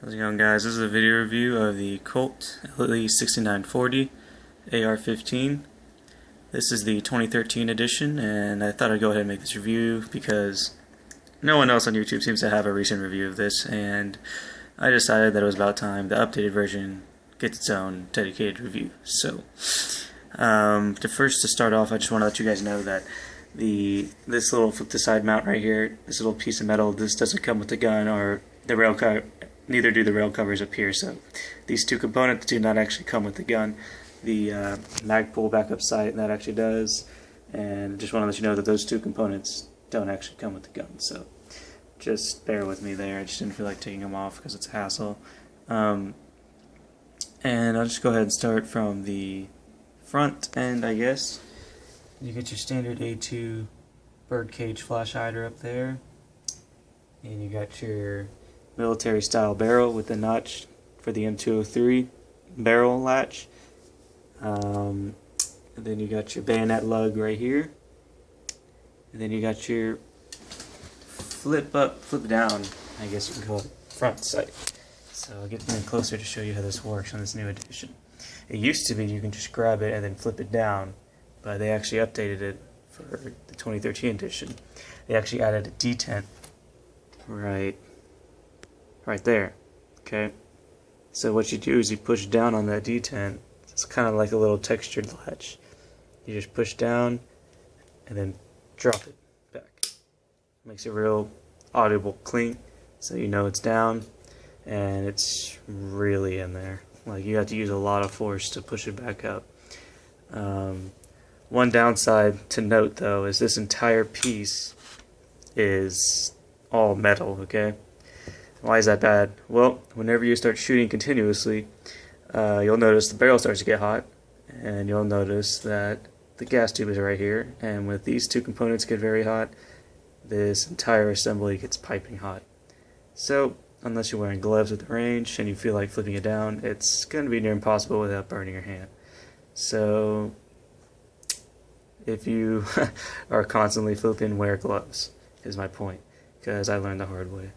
How's it going, guys? This is a video review of the Colt LE6940 AR-15. This is the 2013 edition, and I thought I'd go ahead and make this review because no one else on YouTube seems to have a recent review of this, and I decided that it was about time the updated version gets its own dedicated review. So, to start off, I just want to let you guys know that this little flip to side mount right here, this little piece of metal, this doesn't come with the gun or the rail cover. Neither do the rail covers up here, so these two components do not actually come with the gun. The mag pull backup sight that actually does, and just want to let you know that those two components don't actually come with the gun, so just bear with me there. I just didn't feel like taking them off because it's a hassle. And I'll just go ahead and start from the front end, I guess. You get your standard A2 birdcage flash hider up there, and you got your military style barrel with the notch for the M203 barrel latch. And then you got your bayonet lug right here. And then you got your flip down, I guess you can call it, front sight. So I'll get in closer to show you how this works on this new edition. It used to be you can just grab it and then flip it down, but they actually updated it for the 2013 edition. They actually added a detent right there. Okay, so what you do is you push down on that detent. It's kind of like a little textured latch. You just push down and then drop it back. Makes a real audible clink, so you know it's down, and it's really in there. Like, you have to use a lot of force to push it back up. One downside to note, though, is this entire piece is all metal. Okay. Why is that bad? Well, whenever you start shooting continuously, you'll notice the barrel starts to get hot, and you'll notice that the gas tube is right here, and with these two components get very hot, this entire assembly gets piping hot. So, unless you're wearing gloves at the range and you feel like flipping it down, it's going to be near impossible without burning your hand. So, if you are constantly flipping, wear gloves, is my point, because I learned the hard way.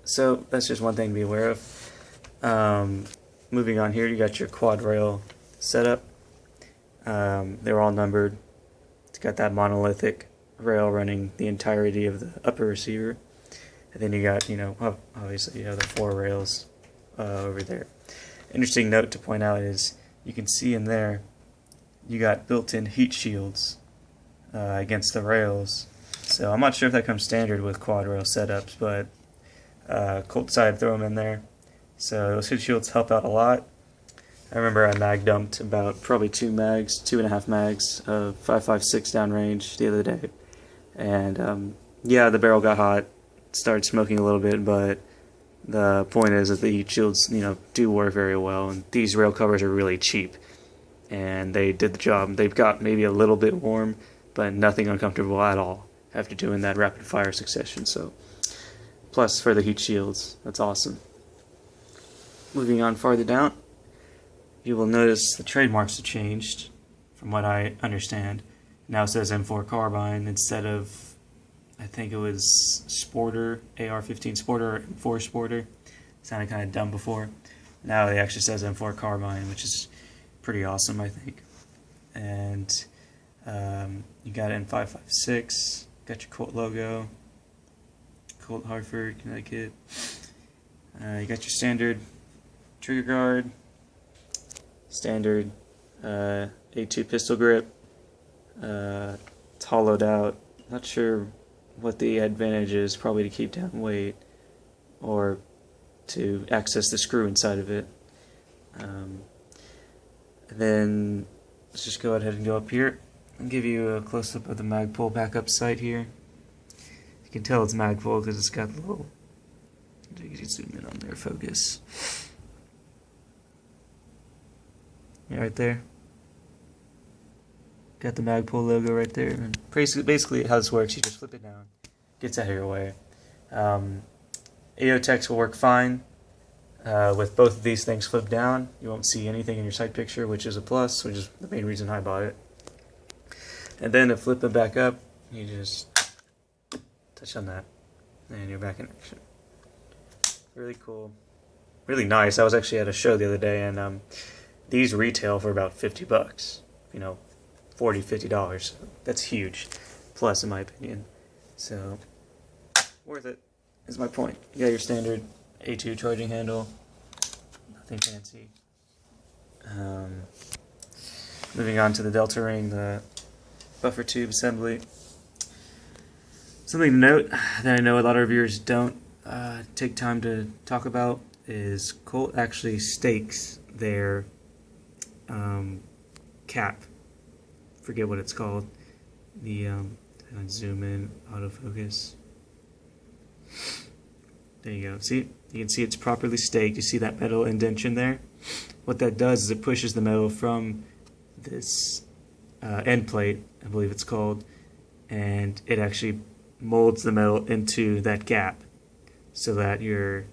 So that's just one thing to be aware of. Moving on here, you got your quad rail setup. They're all numbered. It's got that monolithic rail running the entirety of the upper receiver. And then you got, obviously you have the four rails over there. Interesting note to point out is you can see in there you got built-in heat shields against the rails. So I'm not sure if that comes standard with quad rail setups, but Colt decided to throw them in there. So those heat shields help out a lot. I remember I mag dumped about probably 2.5 mags of 5.56 downrange the other day. And yeah, the barrel got hot, started smoking a little bit, but the point is that the heat shields, do work very well. And these rail covers are really cheap, and they did the job. They've got maybe a little bit warm, but nothing uncomfortable at all after doing that rapid fire succession. So, plus for the heat shields, that's awesome. Moving on farther down, you will notice the trademarks have changed, from what I understand. Now it says M4 carbine instead of, I think it was Sporter, AR-15 Sporter, or M4 Sporter. Sounded kind of dumb before. Now it actually says M4 carbine, which is pretty awesome, I think. And you got N556, got your Colt logo, Colt Hartford, Connecticut. You got your standard trigger guard, standard A2 pistol grip. It's hollowed out. Not sure what the advantage is, probably to keep down weight or to access the screw inside of it. And then let's just go ahead and go up here and give you a close-up of the mag pull backup sight here. You can tell it's mag pull because it's got the little, you can zoom in on there, focus. Yeah, right there. Got the mag pull logo right there. And basically how this works, you just flip it down, gets out of your way. AOTEX will work fine with both of these things flipped down. You won't see anything in your sight picture, which is a plus, which is the main reason I bought it. And then to flip it back up, you just touch on that, and you're back in action. Really cool. Really nice. I was actually at a show the other day, and these retail for about $50. You know, $40–50. That's huge. Plus, in my opinion. So, worth it, is my point. You got your standard A2 charging handle. Nothing fancy. Moving on to the Delta Ring, the buffer tube assembly. Something to note that I know a lot of reviewers don't take time to talk about is Colt actually stakes their cap. Forget what it's called. The zoom in, autofocus. There you go. See, you can see it's properly staked. You see that metal indentation there? What that does is it pushes the metal from this end plate, I believe it's called, and it actually molds the metal into that gap so that your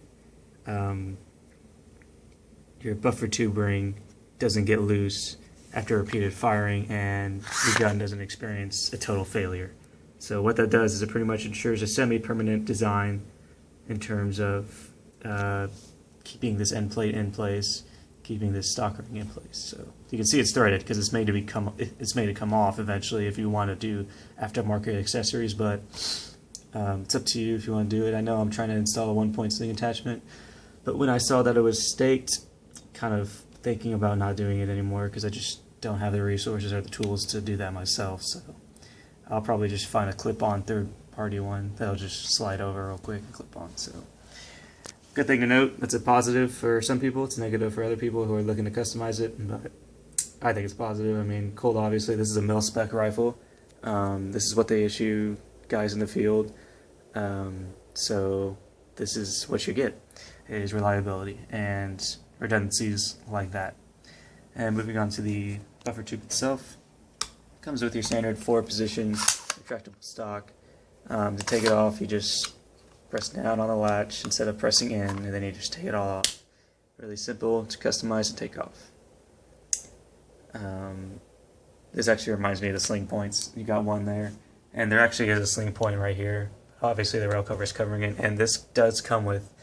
buffer tube ring doesn't get loose after repeated firing and the gun doesn't experience a total failure. So what that does is it pretty much ensures a semi-permanent design in terms of keeping this end plate in place, keeping this stock ring in place. So you can see it's threaded because it's made to come off eventually if you want to do aftermarket accessories, but it's up to you if you want to do it. I know I'm trying to install a 1-point sling attachment, but when I saw that it was staked, kind of thinking about not doing it anymore because I just don't have the resources or the tools to do that myself. So I'll probably just find a clip-on third-party one that'll just slide over real quick and clip on. So good thing to note. That's a positive for some people. It's negative for other people who are looking to customize it, but I think it's positive. I mean, Colt, obviously, this is a mil-spec rifle. This is what they issue guys in the field. So this is what you get, is reliability and redundancies like that. And moving on to the buffer tube itself, it comes with your standard 4-position retractable stock. To take it off, you just press down on the latch instead of pressing in, and then you just take it all off. Really simple to customize and take off. This actually reminds me of the sling points. You got one there, and there actually is a sling point right here. Obviously the rail cover is covering it, and this does come with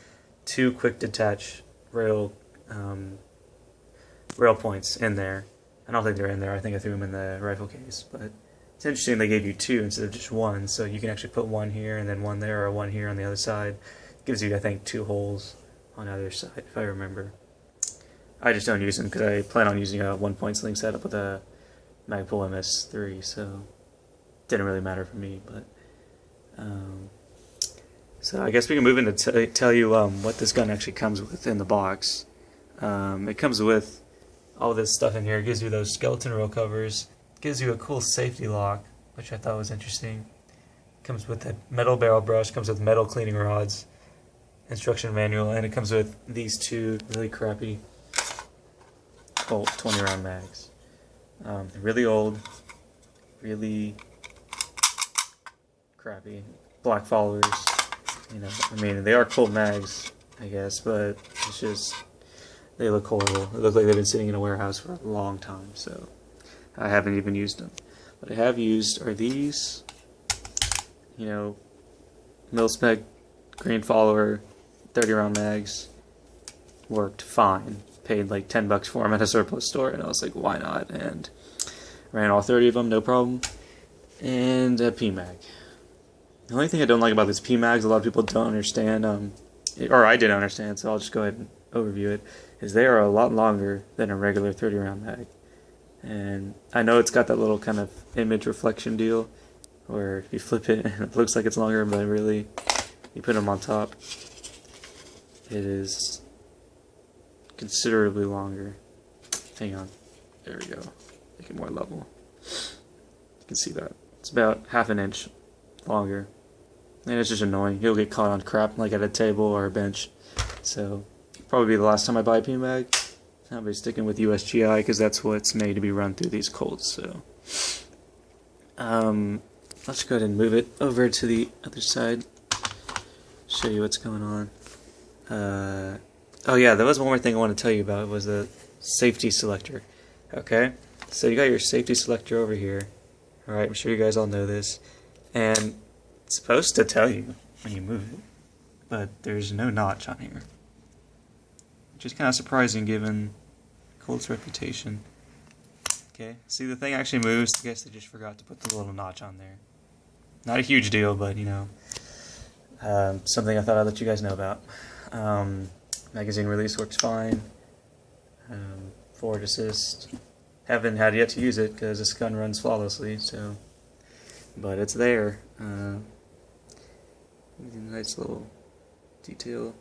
2 quick detach rail points in there. I don't think they're in there. I think I threw them in the rifle case, but it's interesting they gave you 2 instead of just 1, so you can actually put 1 here and then 1 there, or 1 here on the other side. Gives you, I think, 2 holes on either side, if I remember. I just don't use them because I plan on using a 1-point sling setup with a Magpul MS3, so it didn't really matter for me. But so I guess we can move in to tell you what this gun actually comes with in the box. It comes with all this stuff in here. It gives you those skeleton rail covers. It gives you a cool safety lock, which I thought was interesting. It comes with a metal barrel brush. Comes with metal cleaning rods, instruction manual, and it comes with these 2 really crappy Colt 20-round mags. They're really old, really crappy, black followers. You know, I mean, they are Colt mags, I guess, but it's just, they look horrible. They look like they've been sitting in a warehouse for a long time, so I haven't even used them. What I have used are these, you know, mil-spec grain follower 30-round mags. Worked fine. Paid like $10 for them at a surplus store, and I was like, why not? And ran all 30 of them, no problem. And a PMag. The only thing I don't like about these PMags, a lot of people don't understand, or I didn't understand, so I'll just go ahead and overview it, is they are a lot longer than a regular 30-round mag. And I know it's got that little kind of image reflection deal, where you flip it and it looks like it's longer, but really, you put them on top, it is considerably longer. Hang on. There we go. Make it more level. You can see that. It's about half an inch longer. And it's just annoying. You'll get caught on crap like at a table or a bench. So, probably be the last time I buy a PMag. I'll be sticking with USGI because that's what's made to be run through these Colts. So, let's go ahead and move it over to the other side. Show you what's going on. Oh yeah, there was one more thing I want to tell you about. Was the safety selector. Okay, so you got your safety selector over here. All right, I'm sure you guys all know this, and it's supposed to tell you when you move it but there's no notch on here, which is kind of surprising given Colt's reputation. Okay, see, the thing actually moves. I guess they just forgot to put the little notch on there. Not a huge deal, but you know, something I thought I'd let you guys know about. Magazine release works fine. Forward assist. Haven't had yet to use it because this gun runs flawlessly. So, but it's there. Nice little detail.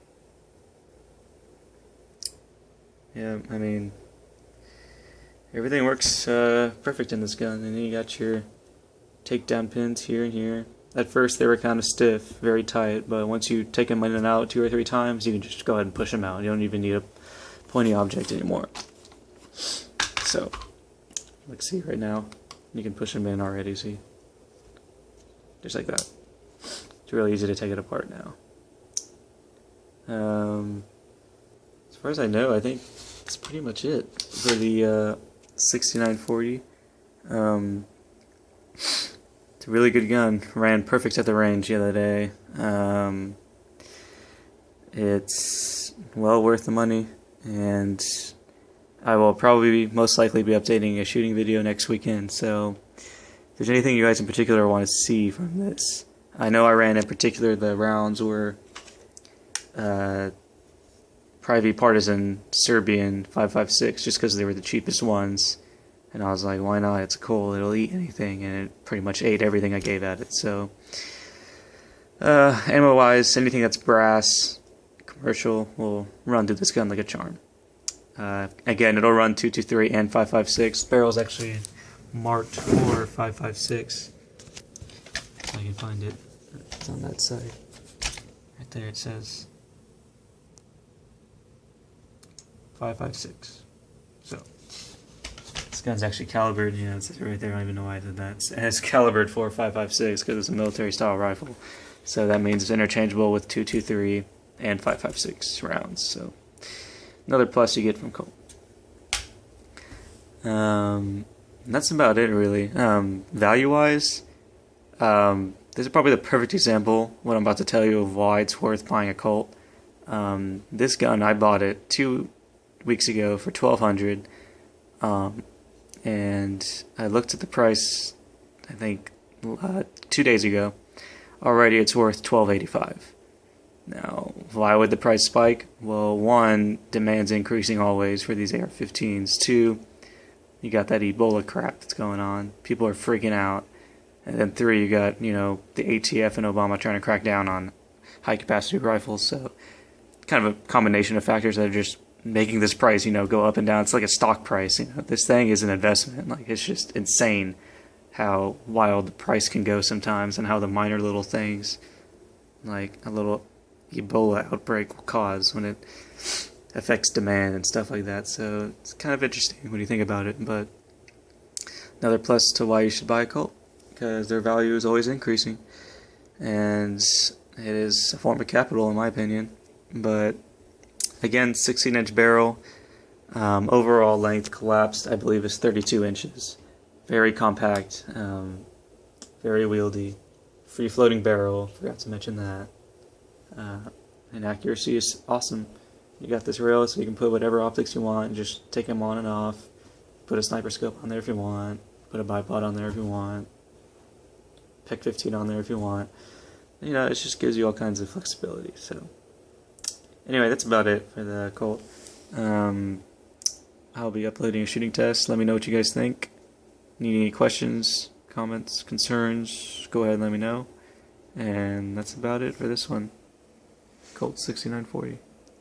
Yeah, I mean, everything works perfect in this gun. And then you got your takedown pins here and here. At first they were kind of stiff, very tight, but once you take them in and out 2 or 3 times, you can just go ahead and push them out. You don't even need a pointy object anymore. So, let's see right now. You can push them in already, see? Just like that. It's really easy to take it apart now. As far as I know, I think that's pretty much it for the 6940. It's a really good gun. Ran perfect at the range the other day. It's well worth the money, and I will probably most likely be updating a shooting video next weekend. So if there's anything you guys in particular want to see from this, I know I ran in particular the rounds were Private Partisan Serbian 5.56 just because they were the cheapest ones, and I was like, why not? It's cool, it'll eat anything, and it pretty much ate everything I gave at it. So ammo wise, anything that's brass commercial will run through this gun like a charm. Again, it'll run 223 and 5.56. Barrel's actually marked for 5.56. If I can find it. It's on that side. Right there it says 5.56. So this gun's actually calibered, you know, it's right there. I don't even know why I did that. It's calibered for 5.56 because it's a military style rifle. So that means it's interchangeable with 223 and 5.56 rounds. So another plus you get from Colt. That's about it, really. Value-wise, this is probably the perfect example, what I'm about to tell you, of why it's worth buying a Colt. This gun, I bought it 2 weeks ago for $1,200, and I looked at the price, I think, 2 days ago. Already it's worth $1,285. Now, why would the price spike? Well, one, demand's increasing always for these AR-15s. Two, you got that Ebola crap that's going on. People are freaking out. And then three, you got, you know, the ATF and Obama trying to crack down on high-capacity rifles. So, kind of a combination of factors that are just making this price, you know, go up and down. It's like a stock price. You know, this thing is an investment. Like, it's just insane how wild the price can go sometimes, and how the minor little things, like a little Ebola outbreak, will cause when it affects demand and stuff like that. So it's kind of interesting when you think about it. But another plus to why you should buy a Colt, because their value is always increasing, and it is a form of capital in my opinion. But again, 16-inch barrel, overall length collapsed I believe is 32 inches. Very compact, very wieldy, free floating barrel, forgot to mention that. And accuracy is awesome. You got this rail so you can put whatever optics you want and just take them on and off. Put a sniper scope on there if you want. Put a bipod on there if you want. Pick 15 on there if you want. You know, it just gives you all kinds of flexibility. So anyway, that's about it for the Colt. I'll be uploading a shooting test. Let me know what you guys think. Need any questions, comments, concerns, go ahead and let me know. And that's about it for this one. Colt 6940.